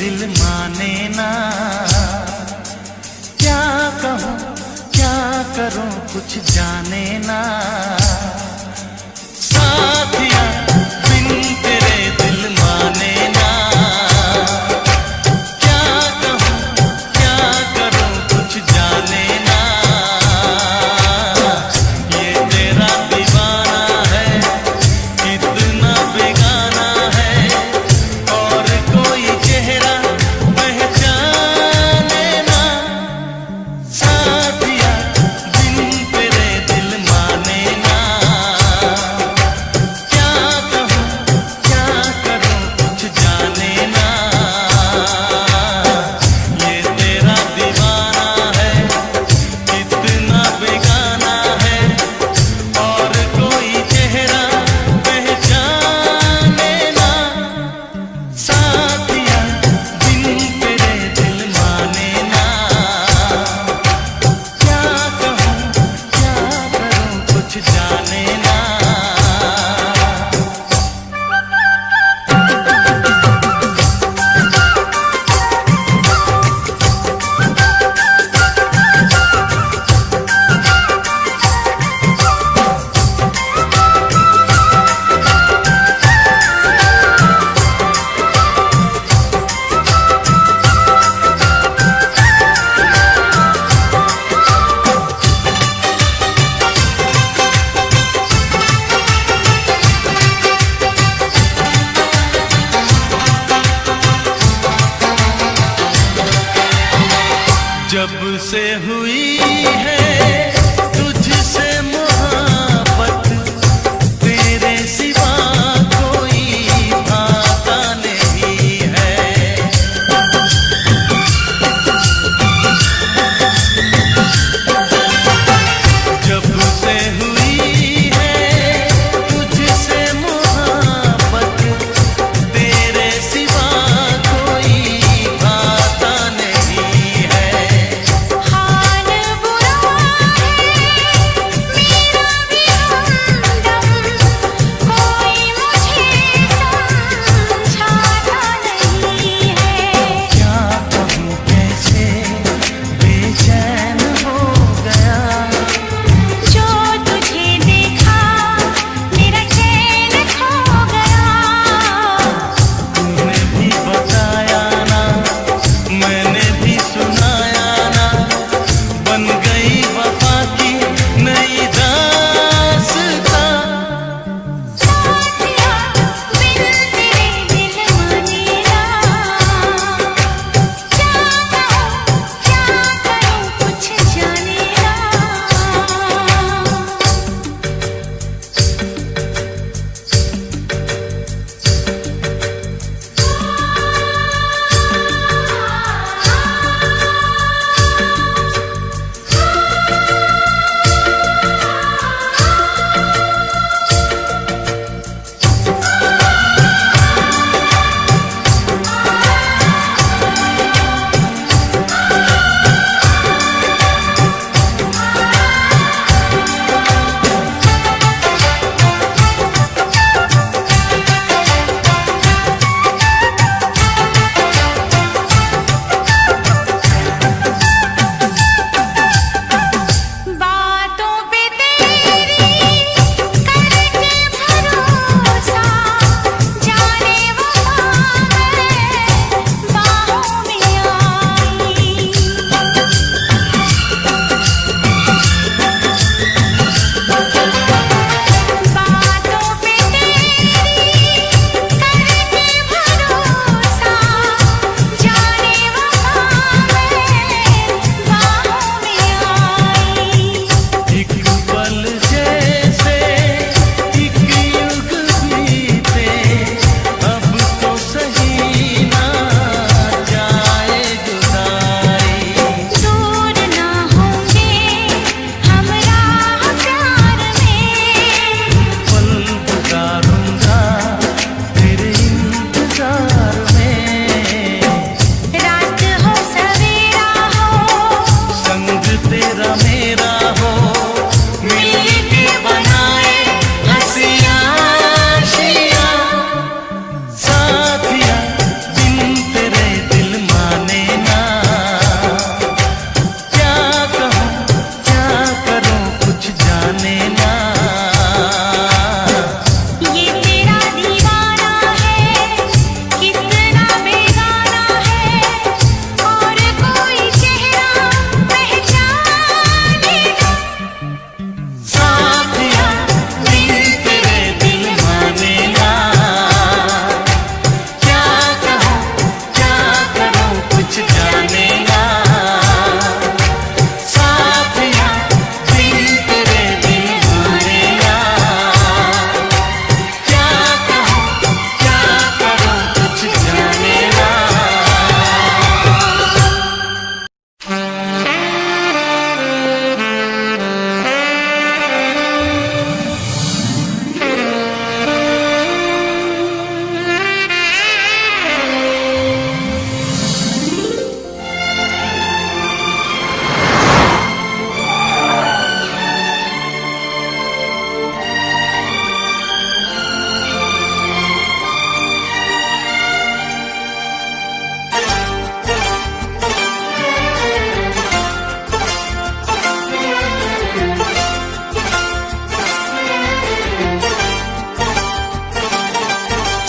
दिल माने ना। क्या कहूँ क्या करूँ कुछ जाने ना। साथिया बिन तेरे दिल माने ना। क्या कहूँ क्या करूँ कुछ जाने ना। ये तेरा दीवाना है कितना बेगाना है, और कोई चेहरा पहचाने ना। साथिया बिन तेरे दिल माने ना। क्या कहूँ क्या करूँ कुछ जाने ना। ये तेरा दीवाना है कितना बेगाना है, और कोई चेहरा पहचाने ना। साथिया बिन तेरे दिल माने ना। क्या कहूँ क्या करूँ कुछ जाने ना। जब से हुई है तुझसे मोहब्बत, तेरे सिवा कोई भाता नहीं है। जब से हुई है तुझसे मोहब्बत, तेरे सिवा कोई भाता नहीं है। हाल बुरा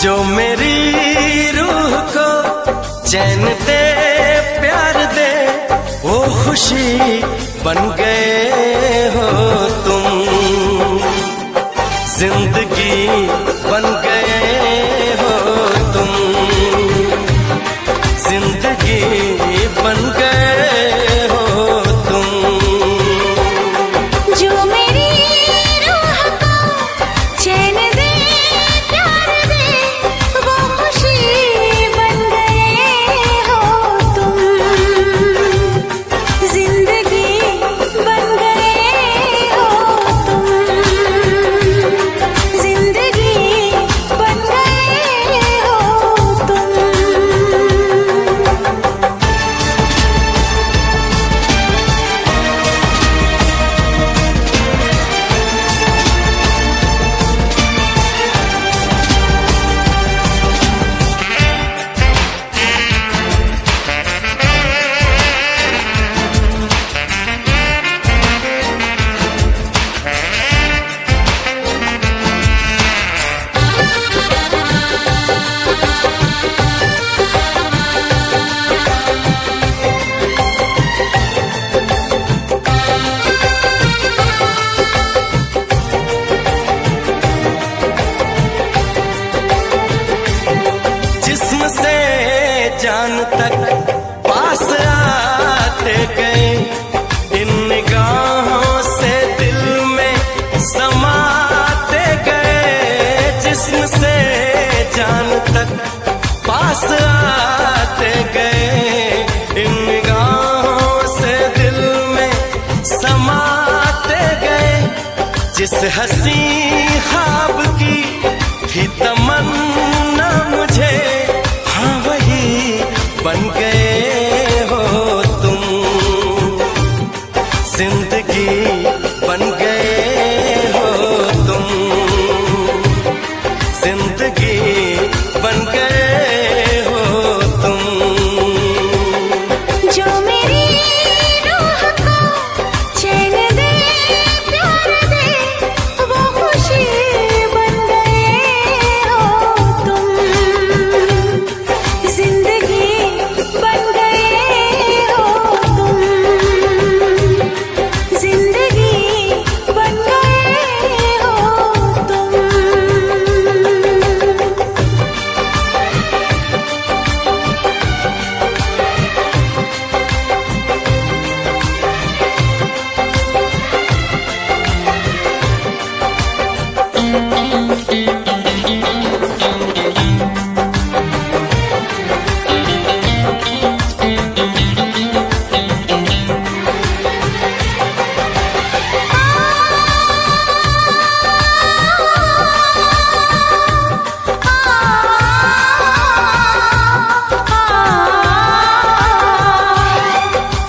जो मेरी रूह को चैन दे प्यार दे वो खुशी बन गए हो तुम, जिंदगी बन गए हो तुम, जिंदगी बन गए हो तुम। जो मेरी रूह को चैन दे प्यार दे वो खुशी बन गए हो तुम, जिंदगी बन गए हो तुम, जिंदगी बन गए हो तुम। जिस्म से जान तक पास आते गए, इन निगाहों से दिल में समाते गए। जिस्म से जान तक पास आते गए, इन निगाहों से दिल में समाते गए। जिस हंसी ख्वाब की थी तमन्ना मुझे, हाँ वही बन गए हो तुम, जिंदगी बन गए हो तुम, जिंदगी बन गए हो तुम। जो मेरी रूह को चैन दे प्यार दे वो खुशी बन गए हो तुम, जिंदगी बन गए हो तुम, जिंदगी बन गए हो तुम।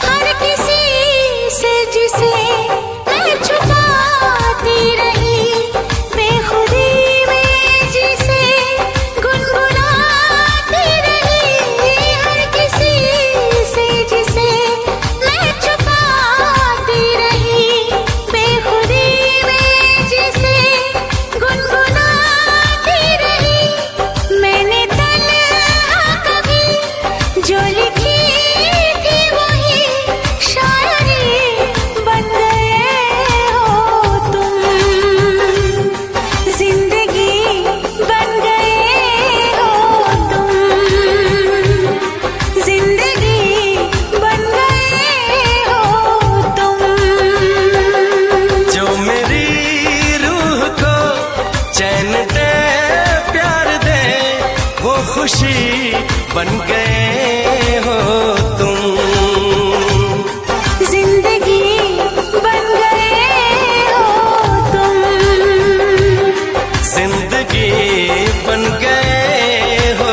हर किसी से जिसे मैं छुपाती रही, बेखुदी में जिसे गुनगुनाती रही। हर किसी से जिसे मैं छुपाती रही, बेखुदी में जिसे गुनगुनाती रही। मैंने तन्हा कभी जो लिखी थी वही शायरी बन गए हो तुम, जिंदगी बन गए हो तुम, जिंदगी बन गए हो तुम। जो मेरी रूह को चैन दे प्यार दे वो खुशी बन गए हो तुम, जिंदगी बन गए हो तुम, जिंदगी बन गए हो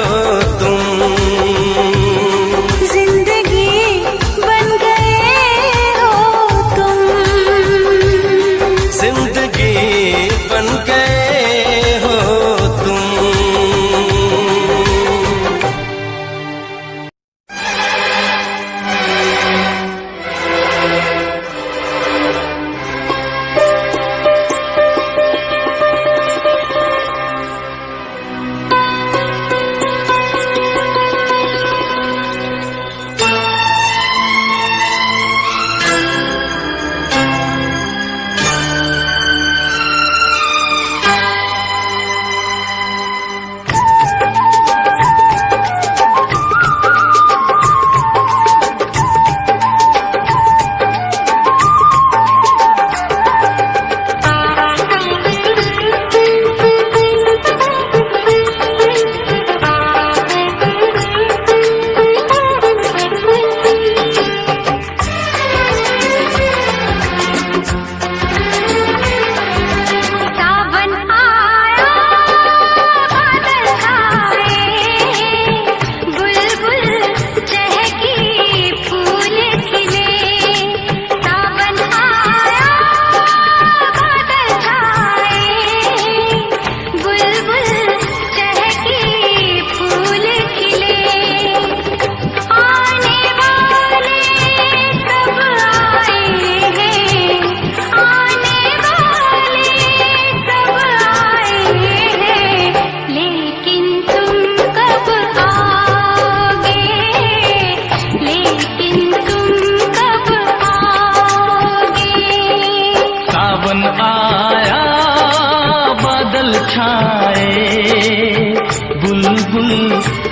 तुम, जिंदगी बन गए हो तुम, जिंदगी बन गए।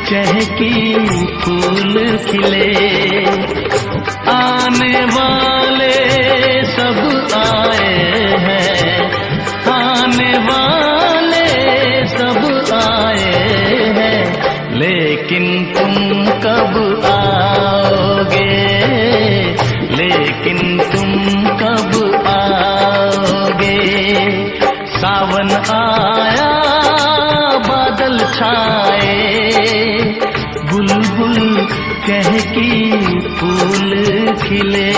चहकी फूल खिले। आने वाले सब आए हैं, आने वाले सब आए हैं, लेकिन तुम कब आओगे, लेकिन तुम कब आओगे। सावन आया बादल छाए, बुलबुल चहकी फूल खिले।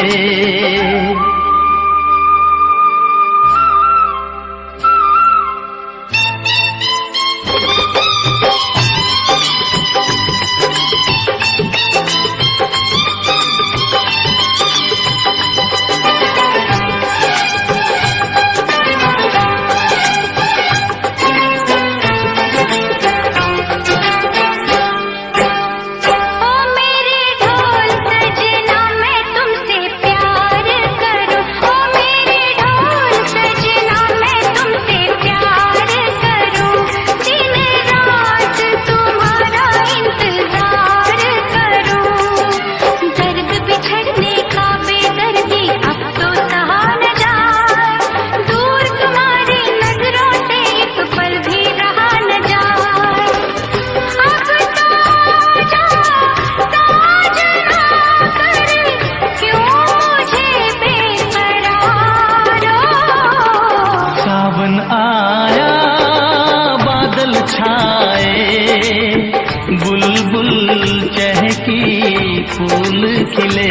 फूल खिले।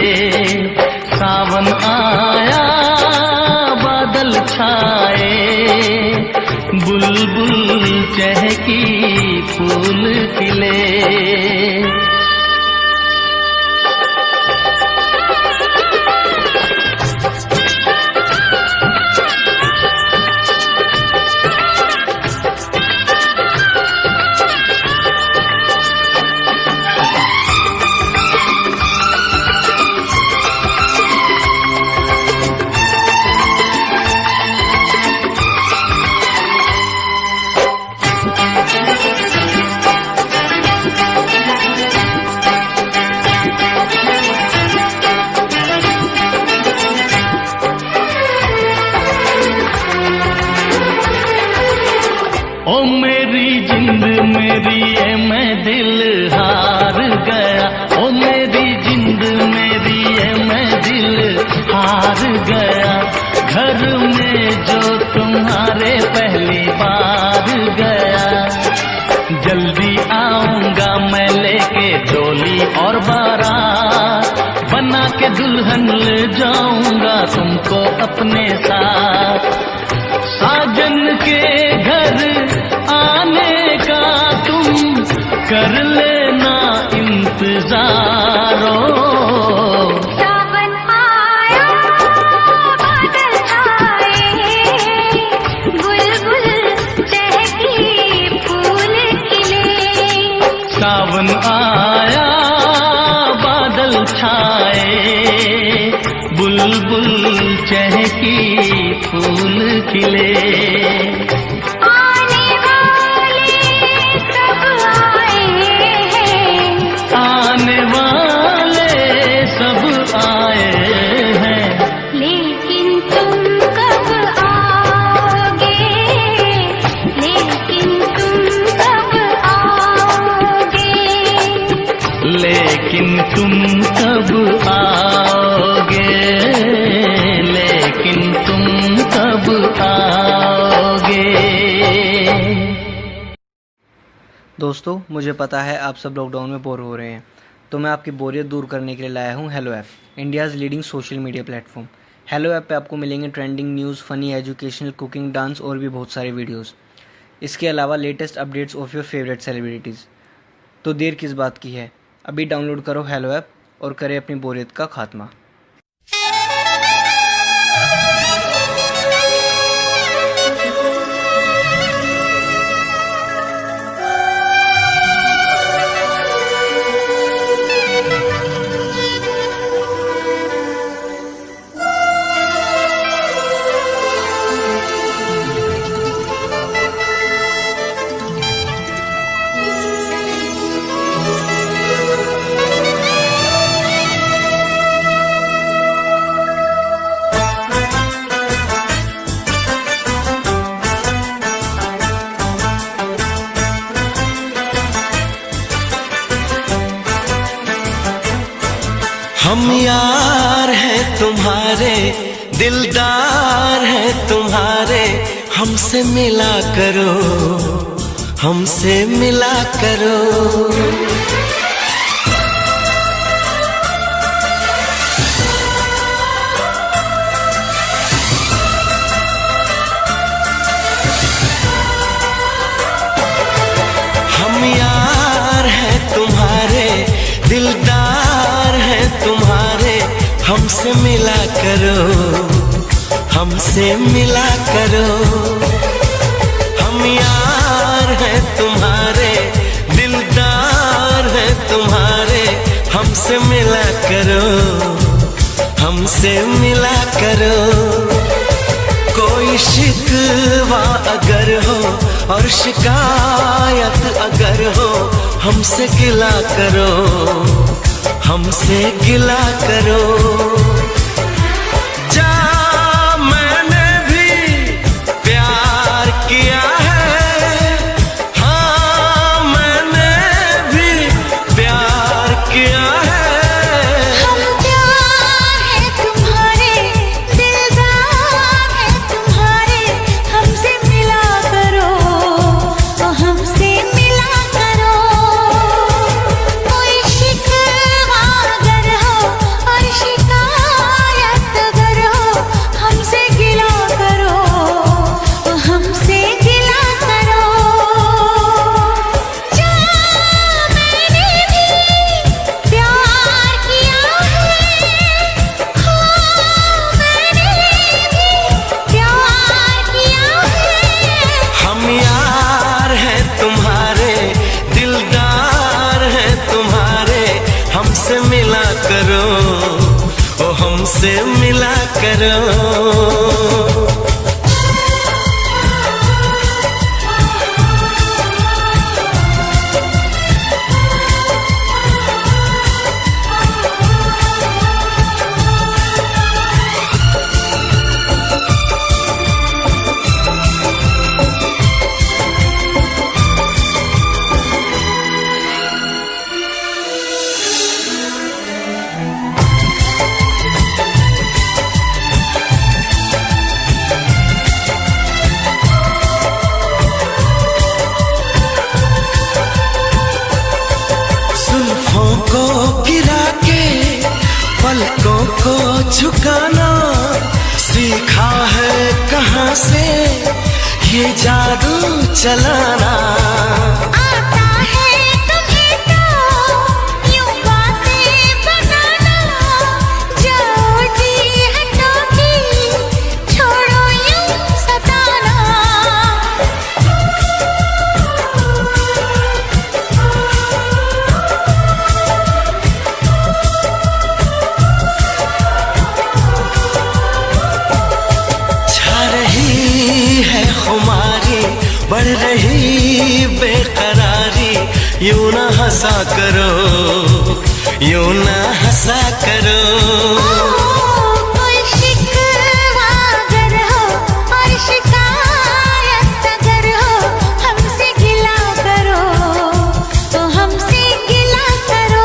सावन आया बादल छाए, बुलबुल चहकी फूल खिले। ओ मेरी जिंद मेरी ये मैं दिल हार गया, ओ मेरी जिंद मेरी ये मैं दिल हार गया। घर में जो तुम्हारे पहली बार गया, जल्दी आऊंगा मैं लेके डोली और बारात, बना के दुल्हन ले जाऊंगा तुमको अपने साथ। साजन के घर आने का तुम कर लेना इंतजारो। सावन आया बादल छाए, बुलबुल चहकी फूल खिले। सावन आया बादल छाए, बुलबुल चहकी फूल खिले। आने वाले सब आए हैं, आने वाले सब आए हैं, लेकिन तुम कब आओगे, लेकिन तुम कब आओगे। लेकिन तुम कब आओगे, लेकिन तुम कब आओगे। दोस्तों, मुझे पता है आप सब लॉकडाउन में बोर हो रहे हैं, तो मैं आपकी बोरियत दूर करने के लिए लाया हूँ hello app, India's leading social media platform. Hello app पे आपको मिलेंगे trending news, funny, educational, cooking, dance और भी बहुत सारे वीडियोस। इसके अलावा latest updates of your favourite celebrities. तो देर किस बात की है, अभी डाउनलोड करो हेलो ऐप और करें अपनी बोरियत का खात्मा। हम यार हैं तुम्हारे, दिलदार हैं तुम्हारे, हमसे मिला करो, हमसे मिला करो। हम यार हैं तुम्हारे, दिलदार हैं तुम्हारे, हमसे मिला करो, हमसे मिला करो। हम यार हैं तुम्हारे, दिलदार हैं तुम्हारे, हमसे मिला करो, हमसे मिला करो। कोई शिकवा अगर हो और शिकायत अगर हो, हमसे गिला करो, हमसे गिला करो। जा मैंने भी प्यार किया है, हाँ मैंने भी प्यार किया है। हम प्यार है तुम्हारे, दिलदार है तुम्हारे, हमसे मिला करो, हमसे मिला करो। कोई शिकवा अगर हो और शिकायत अगर हो, हमसे गिला करो, हमसे गिला करो। जा मैंने भी प्यार किया है, हाँ मैंने भी प्यार किया है। हम यार हैं तुम्हारे, दिलदार हैं तुम्हारे, हमसे मिला करो, ओ हमसे मिला करो। जुल्फों को गिरा के पलकों को झुकाना सीखा है कहाँ से ये जादू चलाना। आता है तुम्हें तो यूं बातें बनाना, जाओ जी हटो की छोड़ो यूं सताना। छा रही है खुमारी, बढ़ रही बेकरारी, यूं ना हंसा करो, यूं ना हंसा करो। कोई शिकवा अगर हो और शिकायत अगर हो, हमसे गिला करो, तो हमसे गिला करो।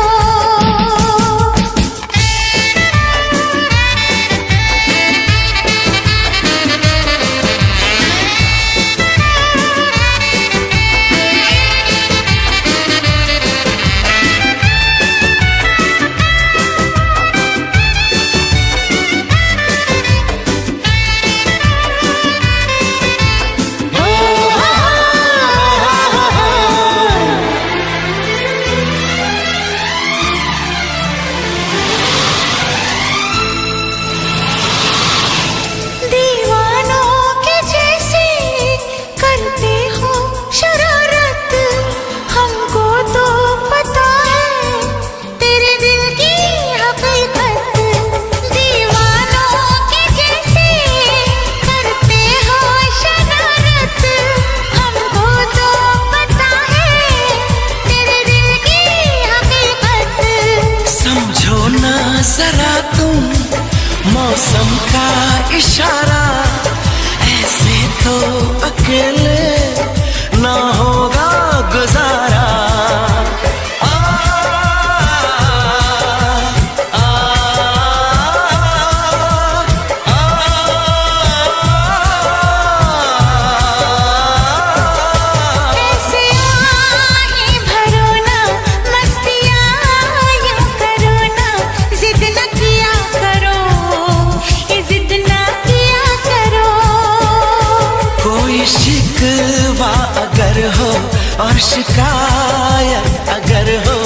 शिकायत अगर हो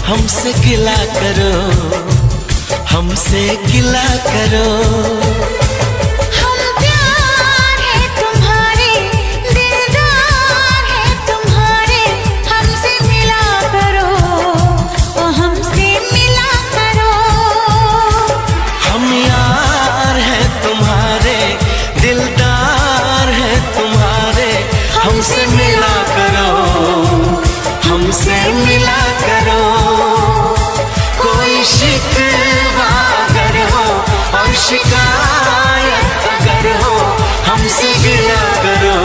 हमसे गिला करो, हमसे गिला करो। हम प्यार है तुम्हारे, दिलदार है तुम्हारे, हमसे मिला करो, ओ हमसे मिला करो। हम यार हैं तुम्हारे, दिलदार हैं तुम्हारे, हमसे मिला करो, हमसे मिला करो। कोई शिकवा अगर हो और शिकायत अगर हो हमसे गिला करो,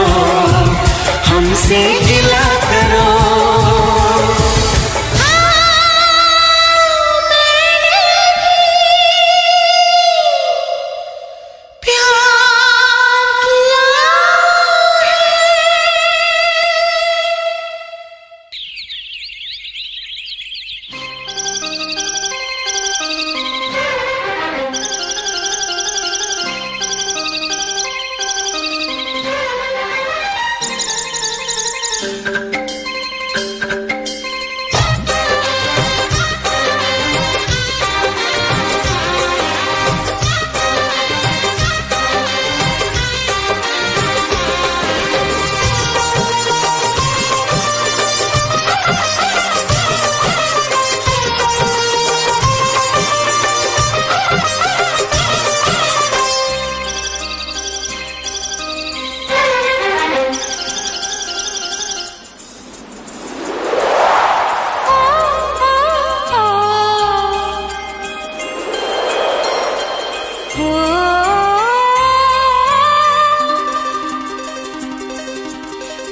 हमसे गिला करो।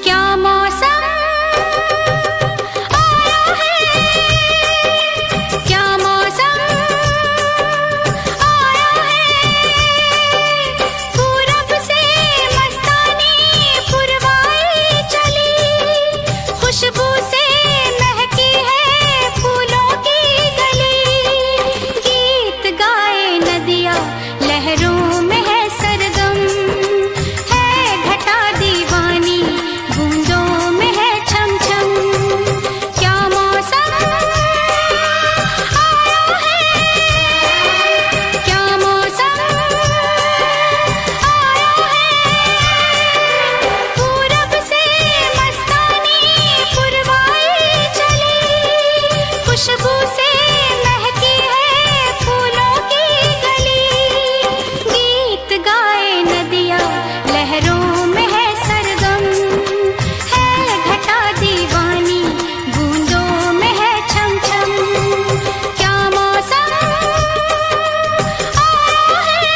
क्या मौसम आया है, क्या मौसम आया है, पूरब से मस्तानी पुरवाई चली, खुशबू से महकी है फूलों की गली, गीत गाए नदियाँ लहरों में है सरगम, है घटा दीवानी बूंदों में है छम छम। क्या मौसम आया है, क्या मौसम आया है, पूरब से मस्तानी पुरवाई चली, खुशबू से महकी है फूलों की गली, गीत गाए नदियाँ लहरों में है सरगम, है घटा दीवानी बूंदों में है छम छम। क्या मौसम आया है।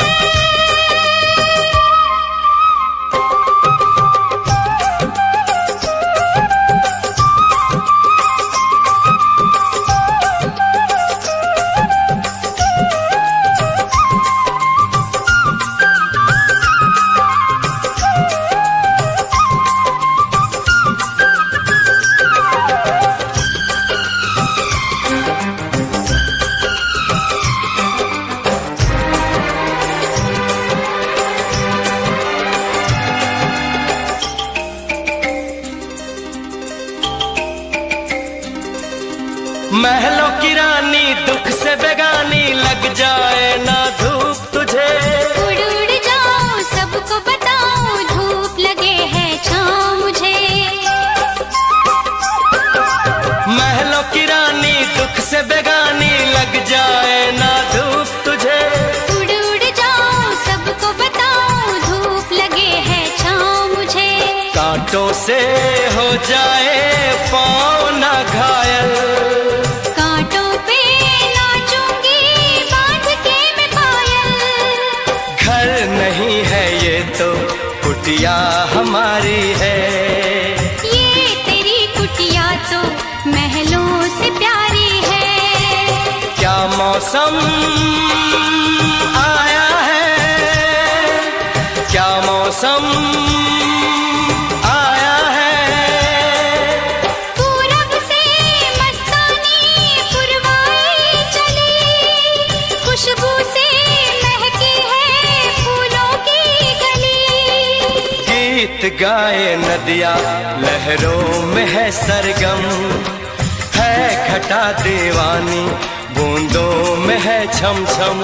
महलों की रानी दुख से बेगानी लग जाए ना धूप तुझे, उड़ उड़ जाऊं सबको बताऊं धूप लगे है छाँव मुझे, महलों की रानी दुख से बेगानी लग जाए ना धूप तुझे, उड़ उड़ जाऊं सबको बताऊं धूप लगे है छाँव मुझे, कांटों से हो जाए पाँव ना घायल, कांटों पे नाचूंगी बांध के मैं पायल, घर नहीं है ये तो कुटिया हमारी है, ये तेरी कुटिया तो महलों से प्यारी है। क्या मौसम आया है, क्या मौसम आया है, पूरब से मस्तानी पुरवाई चली, खुशबू से महकी है फूलों की गली, गीत गाए नदिया लहरों में है सरगम, है घटा दीवानी बूंदों में है छम छम।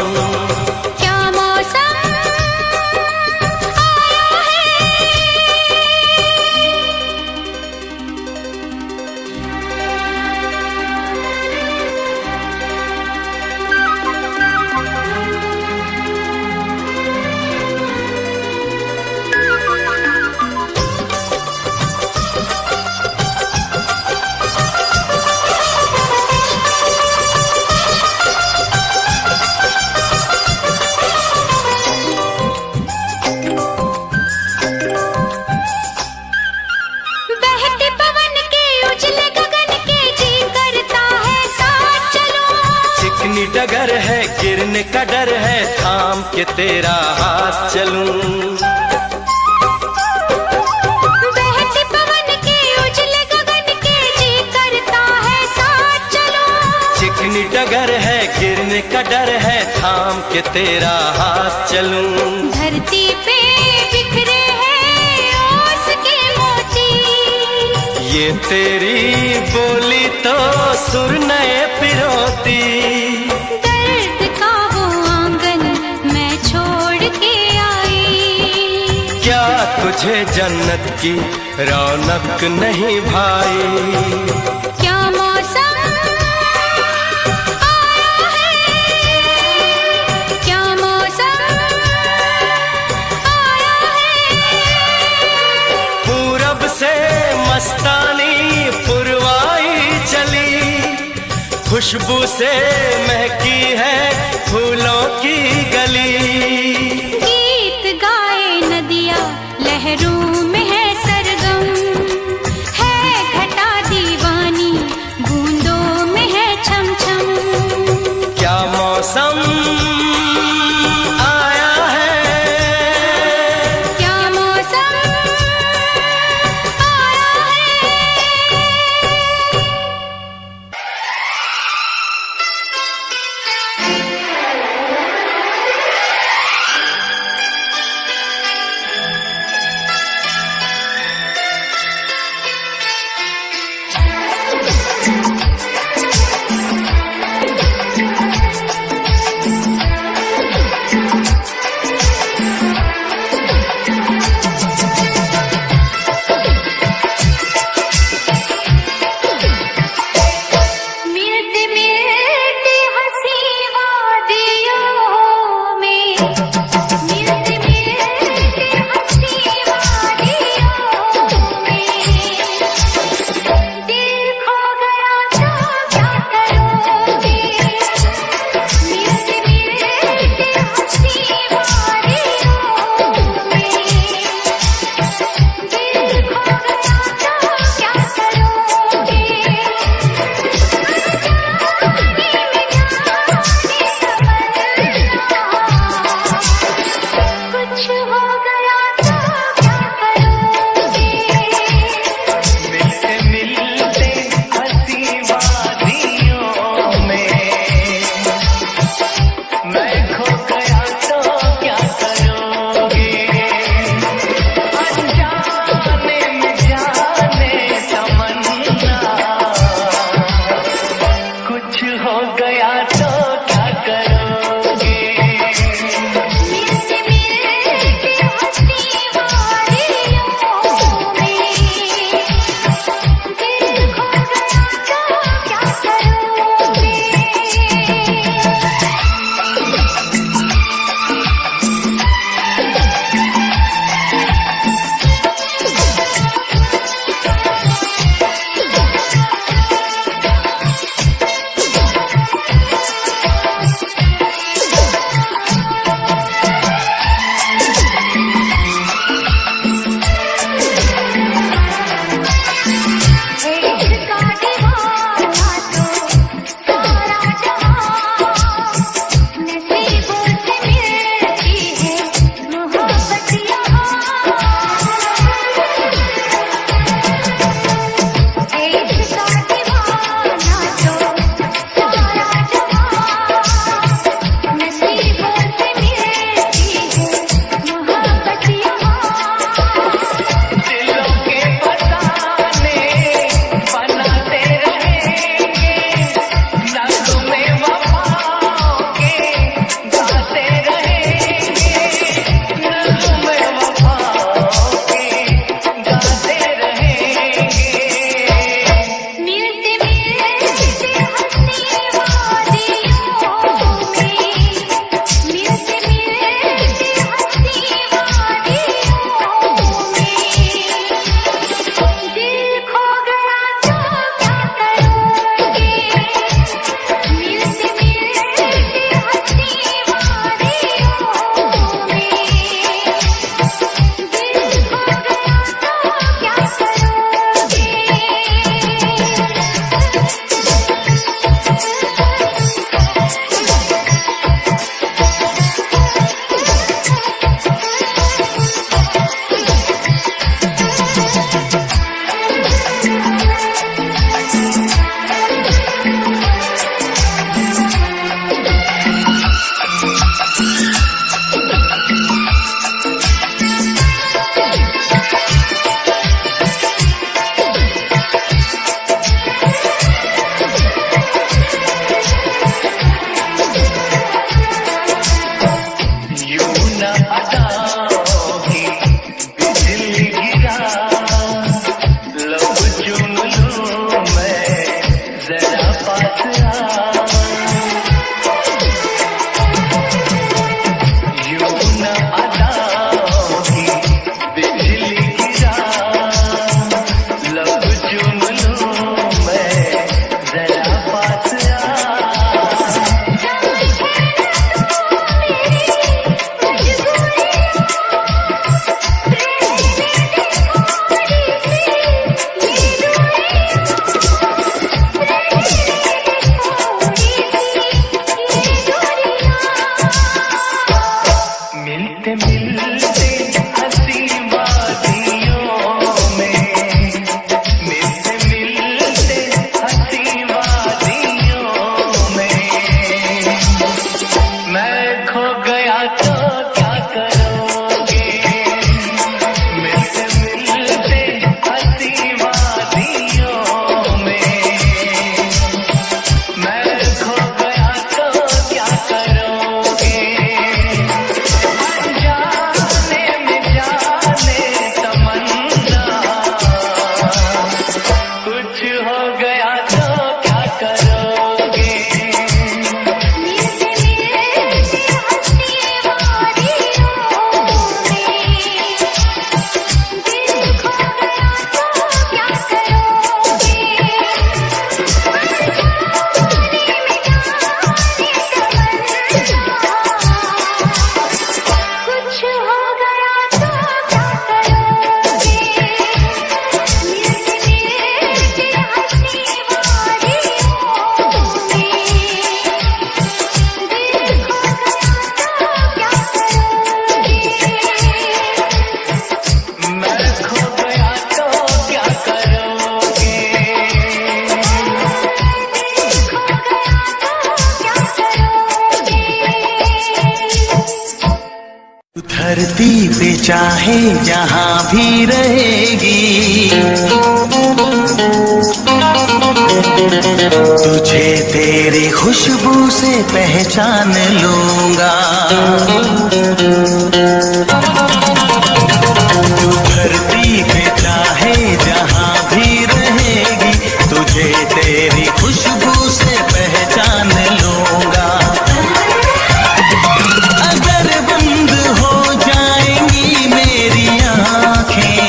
क्या मौसम आया है, बहते पवन के उजले गगन के जी करता है साथ चलूं। चिकनी डगर है गिरने का डर है, थाम के तेरा हाथ चलूं। बहते पवन के उजले गगन के जी करता है साथ चलूं। चिकनी डगर है गिरने का डर है, थाम के तेरा हाथ चलूं। धरती पे बिखरे हैं ओस के मोती, ये तेरी बोली तो सुर नए पिरोती। दर्द का वो आंगन मैं छोड़ के आई। क्या तुझे जन्नत की रौनक नहीं भाई? क्या मौसम आया है, क्या मौसम आया है। पूरब से मस्तानी पुरवाई चली, खुशबू से महकी है फूलों की गली। गीत गाए नदिया लहरों में है सरगम, है घटा दीवानी बूंदों में है छम छम। क्या मौसम आया है, क्या मौसम आया है। धरती पे चाहे जहां भी रहेगी, तुझे तेरी खुशबू से पहचान लूंगा। तू धरती पे चाहे जहां भी रहेगी, तुझे तेरी खुशबू से पहचान लूंगा। अगर बंद हो जाएंगी मेरी आँखें,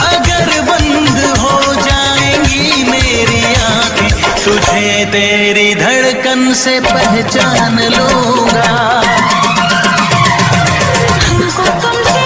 अगर बंद हो जाएंगी मेरी आँखें, तुझे तेरी धड़कन से पहचान लूंगा। हमको तुमसे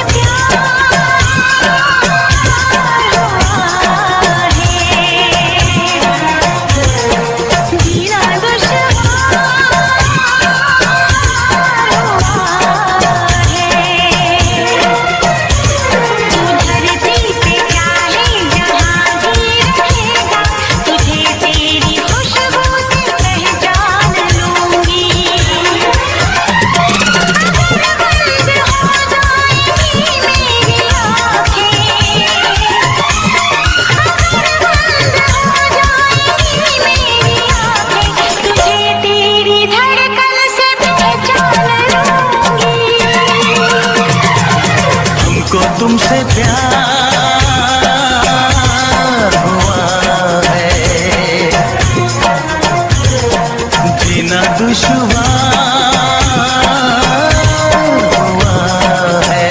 तुमसे प्यार हुआ है, जीना दुश्वार हुआ है।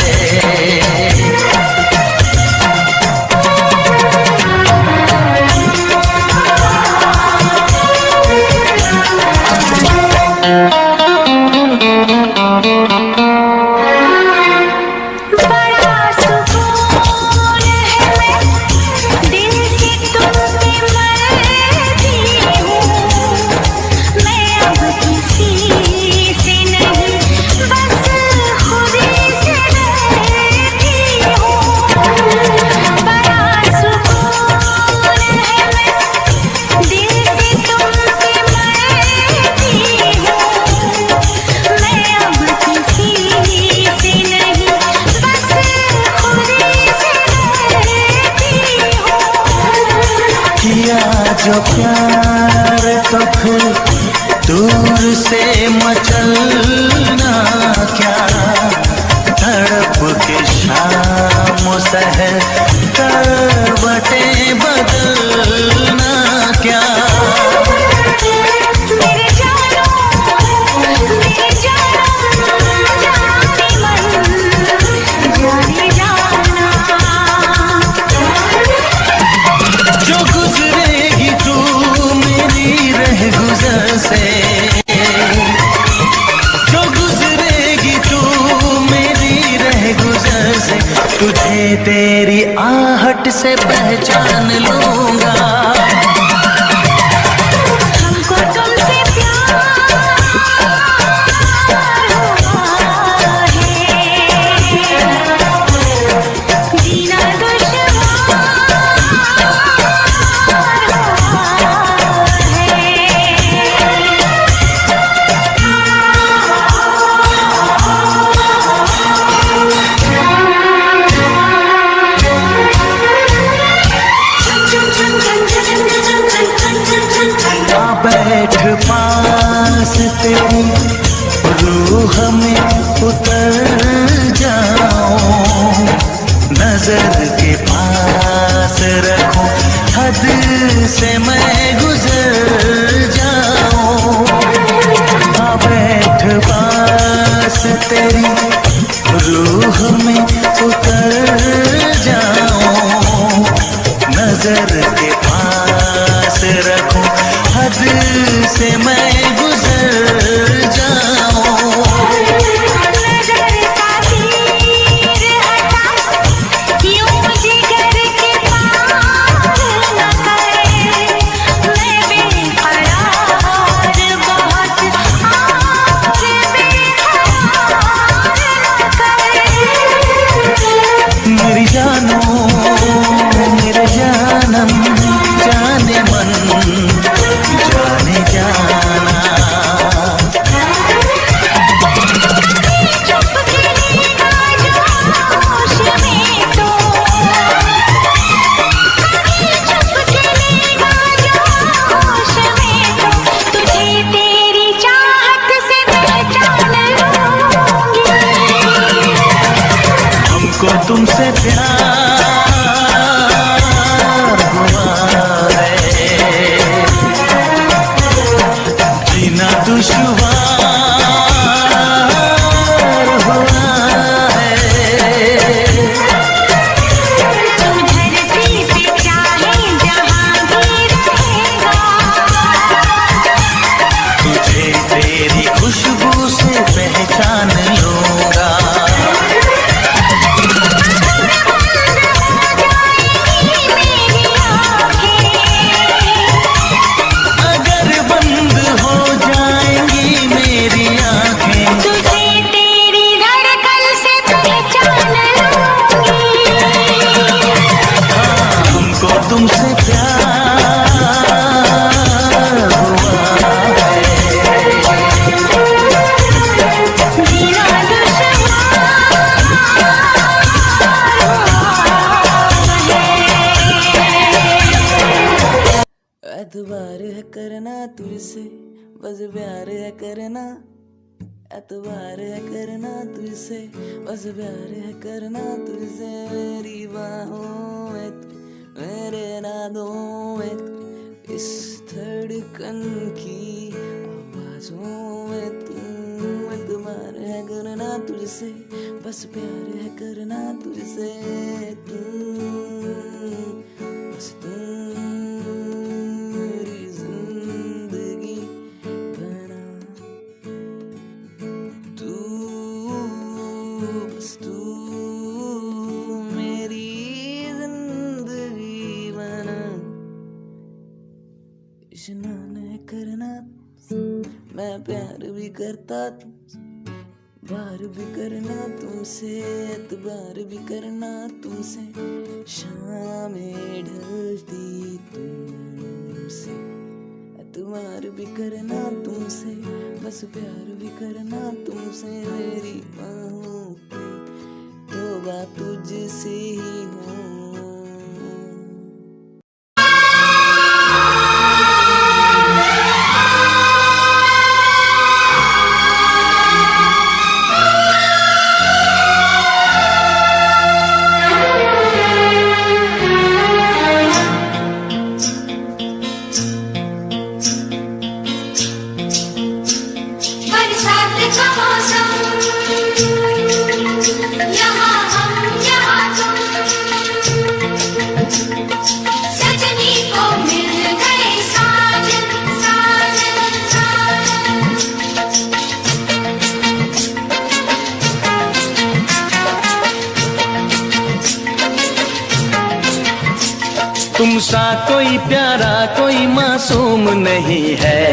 जो प्यार तो फिर दूर से मचलना क्या, तड़प के शाम सहर करवटें बदलना क्या। मेरे जानो जाने मन जाने जाना, जो गुजरेगी तू मेरी रह गुजर से, जो गुजरेगी तू मेरी रह गुजर से, तुझे तेरी आहट से पहचान लूंगा। हमको तुमसे प्यार हुआ है, जीना दुश्वार बैठ पास तेरी रूह में उतर जाऊं, नजर के पास रखूं, हद से मैं गुजर जाऊं। बैठ पास तेरी रूह में उतर जाऊं, नजर के पास रखूं, हद से मैं गुजर जाऊं। नजर का तीर हटा, यूं जिगर के पार न करे, मैं बेकरार बहुत आज बेकरार न करे। मेरी जानो मेरे जानम जाने मन जाने जान एतबार है करना तुझसे, बस प्यार है करना। एतबार है करना तुझसे, बस प्यार है करना तुझसे। मेरी बाहों में तू, मेरे नादों में तू, इस धड़कन की आवाजों में तू। एतबार है करना तुझसे, बस प्यार है करना तुझसे। तू बस तू मेरी जिंदगी बना। तू बस तू मेरी जिंदगी बना। इश्नान है करना मैं प्यार भी करता तुमसे, बार भी करना तुमसे, एतबार भी करना तुमसे। शामें ढलती तुमसे, एतबार भी करना तुमसे, बस प्यार भी करना तुमसे। मेरी बाहों पे तोबा तुझसे ही हूँ। बरसात का मौसम, यहाँ हम यहाँ तुम, सजनी को मिल गए साजन साजन साजन। तुम सा कोई प्यारा कोई मासूम नहीं है।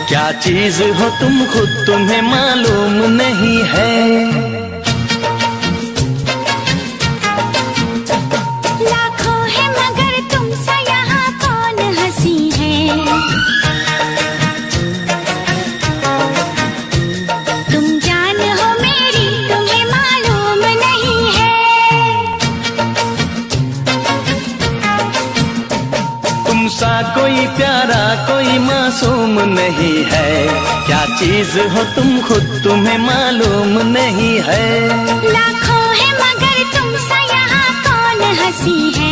क्या चीज हो तुम खुद तुम्हें मालूम नहीं है। लाखों है मगर तुम सा यहाँ कौन हंसी है। तुम जान हो मेरी तुम्हें मालूम नहीं है। तुम सा कोई प्यारा कोई मासूम नहीं है। क्या चीज हो तुम खुद तुम्हें मालूम नहीं है। लाखों है मगर तुम सा यहाँ कौन हंसी है।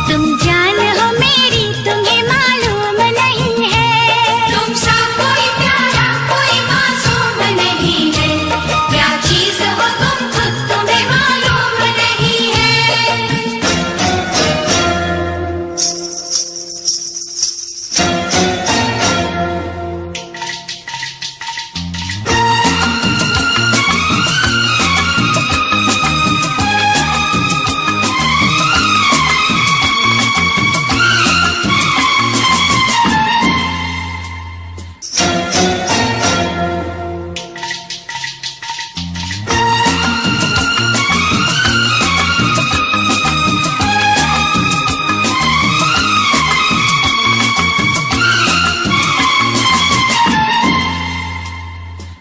तुम जान हो मेरी तुम्हें मालूम नहीं है। तुम सा कोई प्यारा कोई मासूम नहीं है। क्या चीज हो तुम खुद तुम्हें मालूम नहीं है।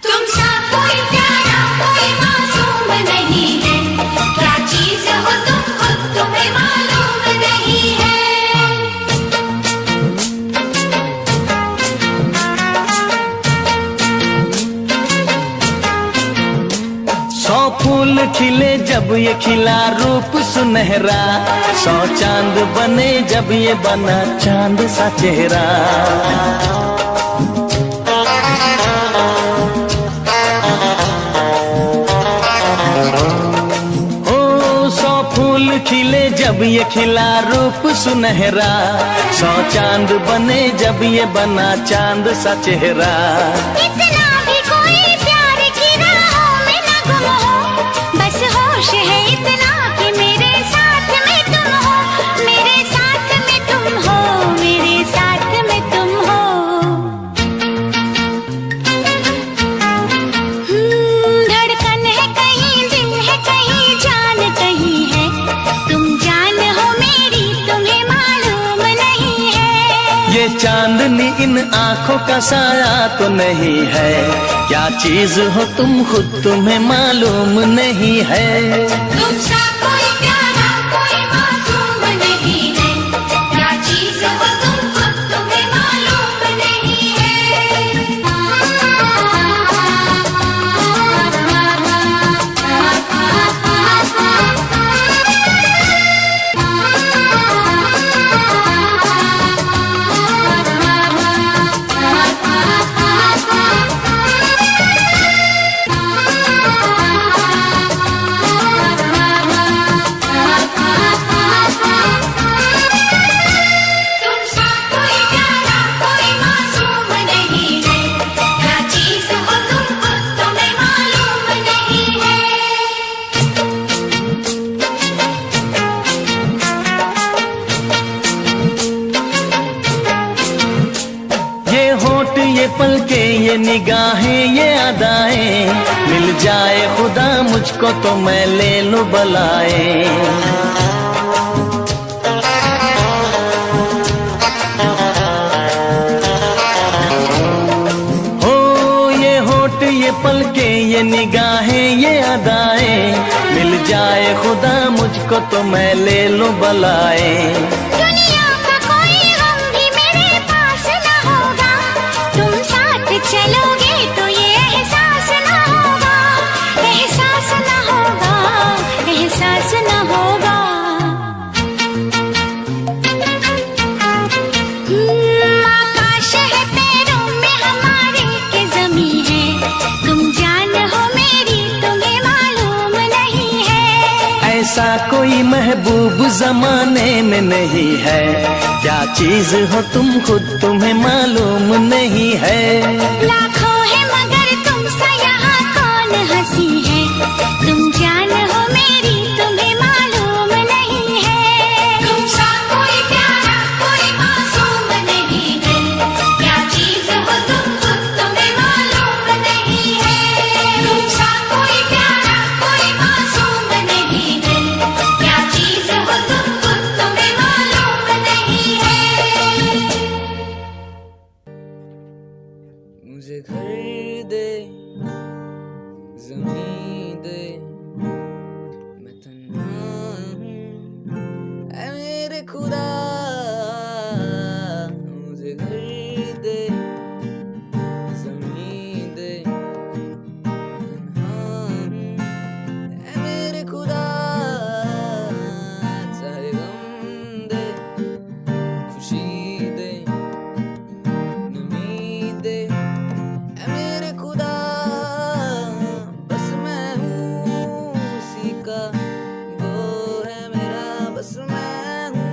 तुम सा कोई प्यारा कोई मासूम नहीं है। क्या चीज हो तुम खुद तुम्हें मालूम नहीं है। 100 फूल खिले जब ये खिला रूप सुनहरा। 100 चांद बने जब ये बना चांद सा चेहरा। ओ 100 फूल खिले जब ये खिला रूप सुनहरा। 100 चांद बने जब ये बना चांद सा चेहरा। इतना भी कोई प्यार की राहों में न गुम हो। बस होश है इतना कि मेरे साथ में तुम हो। मेरे साथ में तुम हो। मेरे साथ में तुम हो। धड़कन है कहीं दिल है कहीं जान कहीं है। तुम जान हो मेरी तुम्हें मालूम नहीं है। ये चांदनी इन आंखों का साया तो नहीं है। क्या चीज हो तुम खुद तुम्हें मालूम नहीं है। तुम सा कोई प्यारा कोई ये निगाहें ये अदाएं, मिल जाए खुदा मुझको तो मैं ले लूं बलाएं। ये पलके ये निगाहें ये अदाएं, मिल जाए खुदा मुझको तो मैं ले लूं बलाए। दुनिया का कोई गम भी मेरे पास न होगा, तुम साथ चलोगे तो ये एहसास न होगा, एहसास न होगा, एहसास न होगा। आकाश है पैरों में हमारे के ज़मीं है, तुम जान हो मेरी तुम्हें मालूम नहीं है। ऐसा कोई महबूब जमाने में नहीं है, क्या चीज हो तुम खुद तुम्हें मालूम नहीं है। लाखों है मगर तुम सा यहाँ कौन हंसी है, तुम जान हो मेरी तुम्हें मालूम नहीं है। तुम सा कोई प्यारा कोई मासूम नहीं है, क्या चीज हो तुम खुद तुम्हें मालूम नहीं है। तुम सा कोई प्यारा कोई मासूम नहीं है, क्या चीज हो तुम खुद तुम्हें मालूम नहीं है। मुझे घर दे ज़मीन दे, मैं तन्हा हूँ ऐ मेरे खुदा। मुझे घर दे ज़मीन दे, मैं तन्हा हूँ ऐ मेरे खुदा। चाहे गम दे खुशी दे नमी दे ऐ मेरे खुदा, बस मैं हूँ उसी का, वो है मेरा। बस मैं हूँ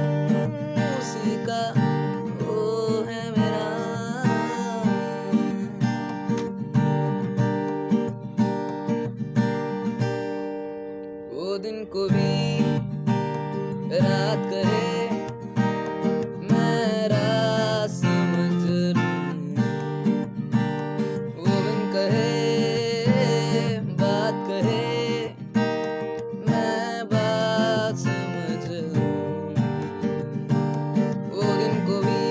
उसी का, वो है मेरा। वो दिन को भी रात कहे मैं रात समझ लूं, वो दिन कहे बात कहे मैं बात समझ लूं। वो दिन को भी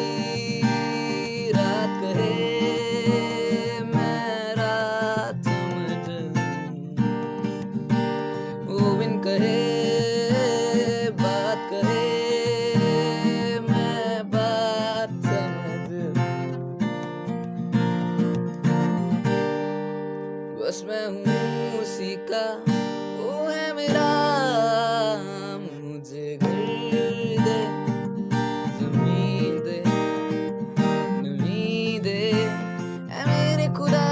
रात कहे मैं रात समझ लूं, वो बिन कहे बात कहे मैं बात समझ लूं। बस मैं हूँ उसी का, वो है मेरा। मुझे घर दे ज़मीन दे नमी दे ऐ मेरे खुदा।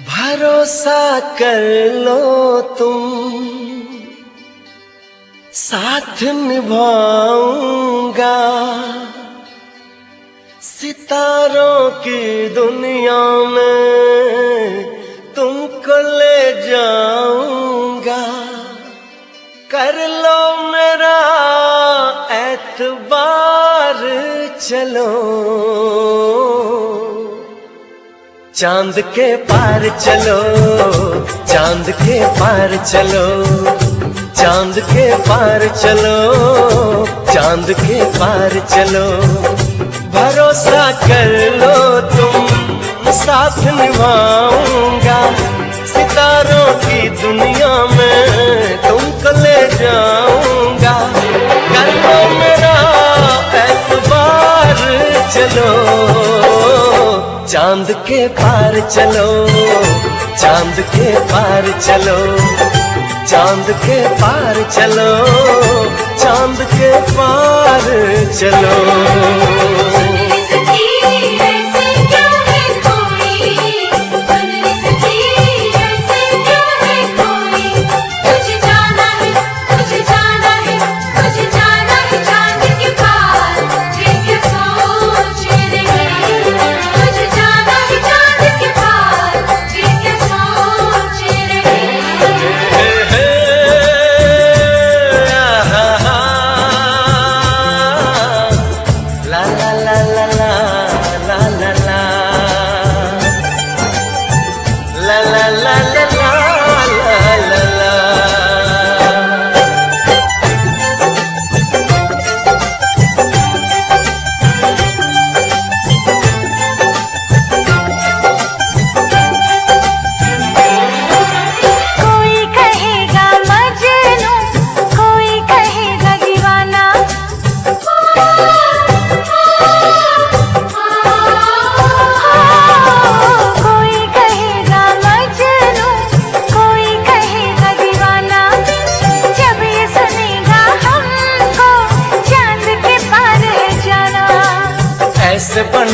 भरोसा कर लो तुम, साथ निभाऊंगा, सितारों की दुनिया में तुमको ले जाऊंगा। कर लो मेरा एतबार चलो, चांद के पार चलो, चांद के पार चलो, चांद के पार चलो, चांद के पार चलो। भरोसा कर लो तुम, साथ निभाऊंगा, सितारों की दुनिया में तुमको ले जाऊंगा। कर लो मेरा एतबार चलो, चांद के पार चलो, चांद के पार चलो, चांद के पार चलो, चांद के पार चलो।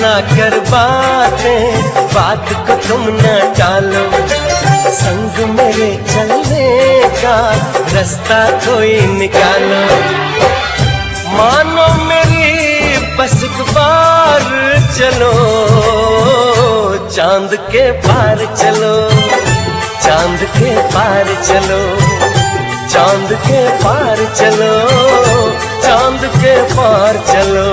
ना कर बातें, बात को तुम न टालो, संग मेरे चलने का रास्ता कोई निकालो। मानो मेरी बस एक बार चलो, चांद के पार चलो, चांद के पार चलो, चांद के पार चलो, चांद के पार चलो।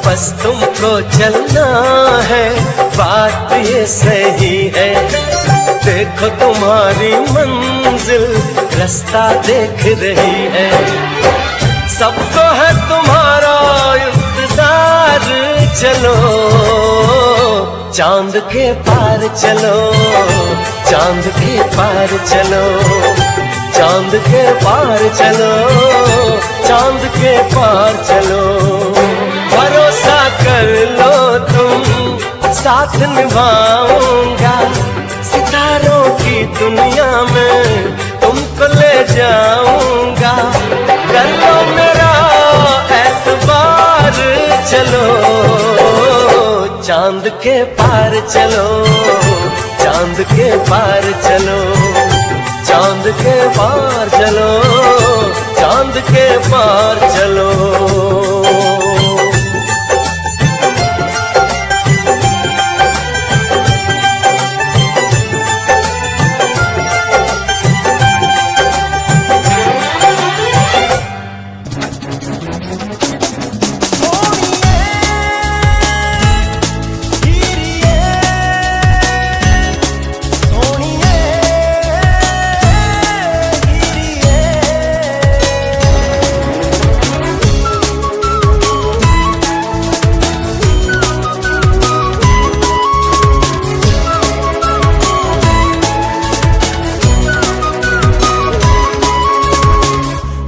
बस तुमको चलना है, बात ये सही है। देखो तुम्हारी मंजिल रास्ता देख रही है, सबको है तुम्हारा इंतजार। चलो चांद के पार चलो, चांद के पार चलो, चांद के पार चलो, चांद के पार चलो। भरोसा कर लो तुम, साथ निभाऊंगा, सितारों की दुनिया में तुमको ले जाऊंगा। कर लो मेरा एतबार, चलो चांद के पार चलो, चांद के पार चलो, चांद के पार चलो, चांद के पार चलो।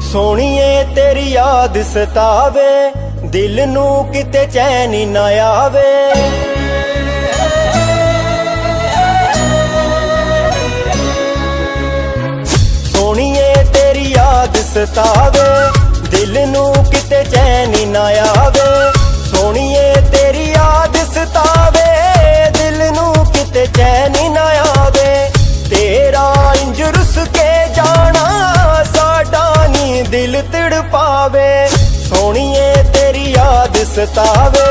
सोनिए तेरी याद सतावे, दिल नू किते चैन ना आवे। सोनिए तेरी याद सतावे, दिल नू किते चैन ना आवे। सोनिए तेरी याद सतावे, दिल नू किते चैन ना आवे। तेरा इंज रुस के जाना साडा नी दिल तड़पावे। सोनिए तेरी याद सतावे,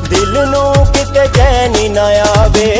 दिल नू किते चैन ना आवे।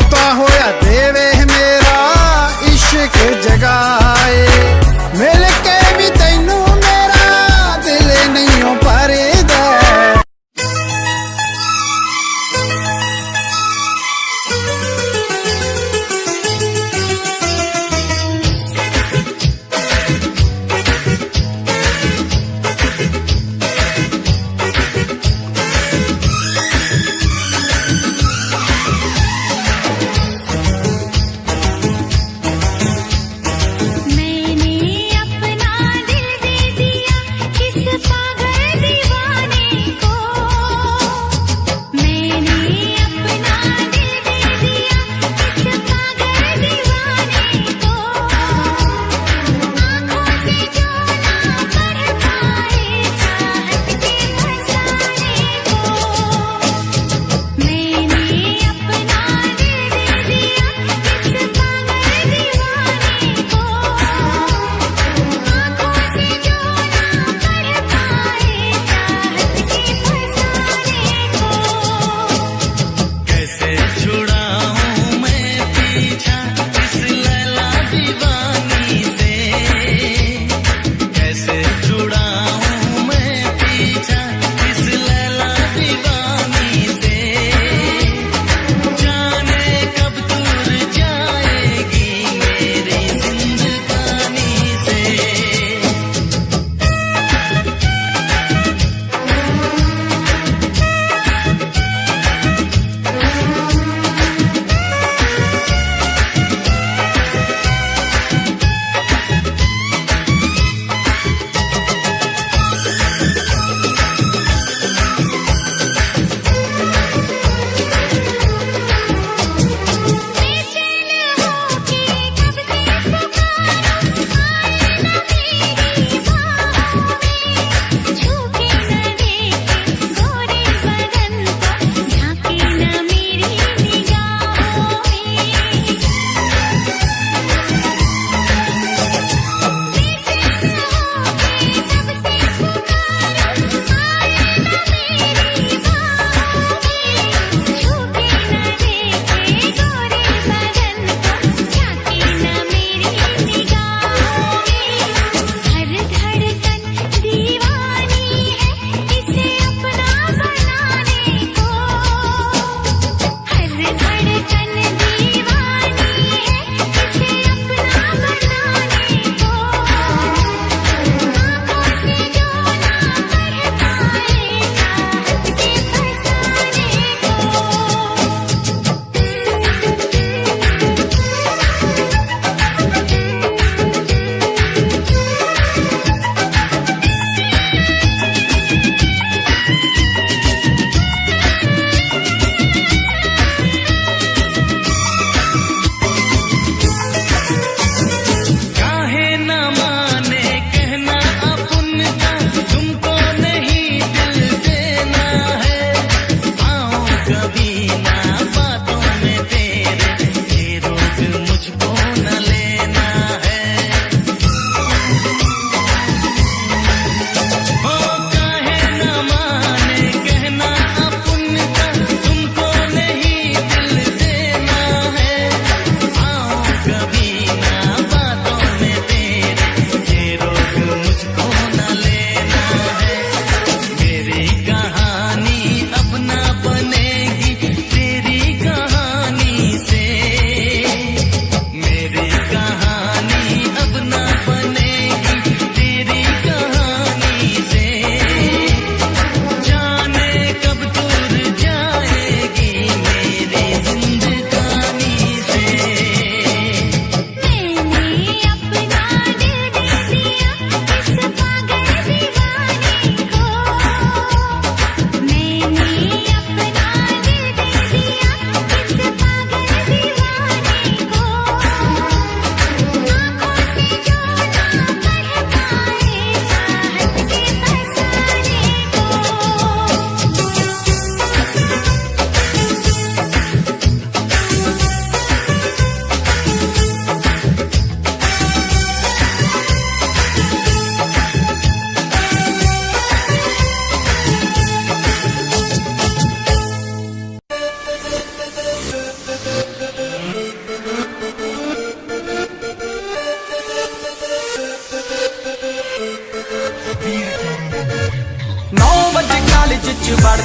तोता होया देवे मेरा इश्क जगाए मिल के भी तैनू मेरा दिल नहीं भरदा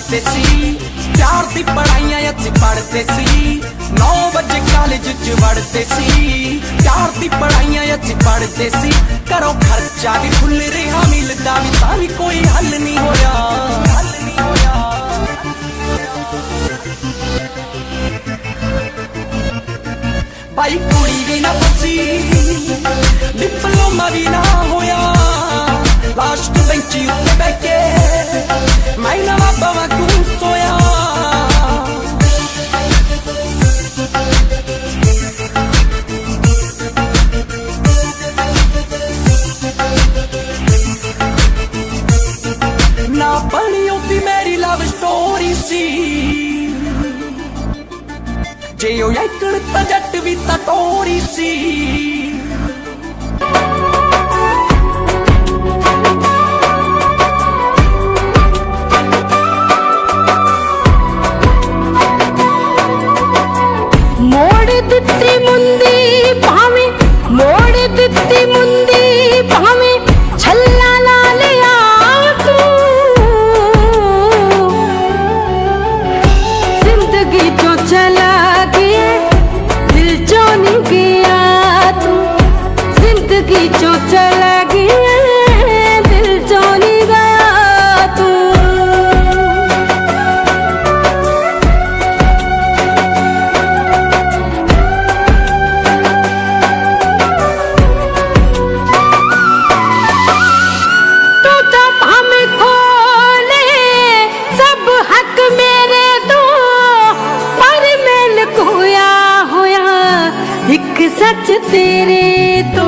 लड़ते सी, प्यार दी पढ़ाइयां अच पढ़ते सी, 9 बजे कॉलेज च वड़ते सी, प्यार दी पढ़ाइयां अच पढ़ते सी, घरों खर्चा भी खुल रहा मिलदा भी तां भी कोई हल नहीं होया, हल नहीं होया। भाई कुड़ी भी ना फसी, डिप्लोमा भी ना होया, लास्ट बेंची उत्ते बैठे मैं नवा पवा क्यों सोया। ना बनी होती मेरी लव स्टोरी सी, जे ओ याकड़ ता जट भी ता टोरी सी। मोड़ दित्ती मुंदी भावे, मोड़ दित्ती मुंदी भावे, छल्ला ला लिया तू, जिंदगी जो चला गया दिल जो नहीं गया तू, जिंदगी जो चला गया दिल जो नहीं गया तू। सच तेरे तो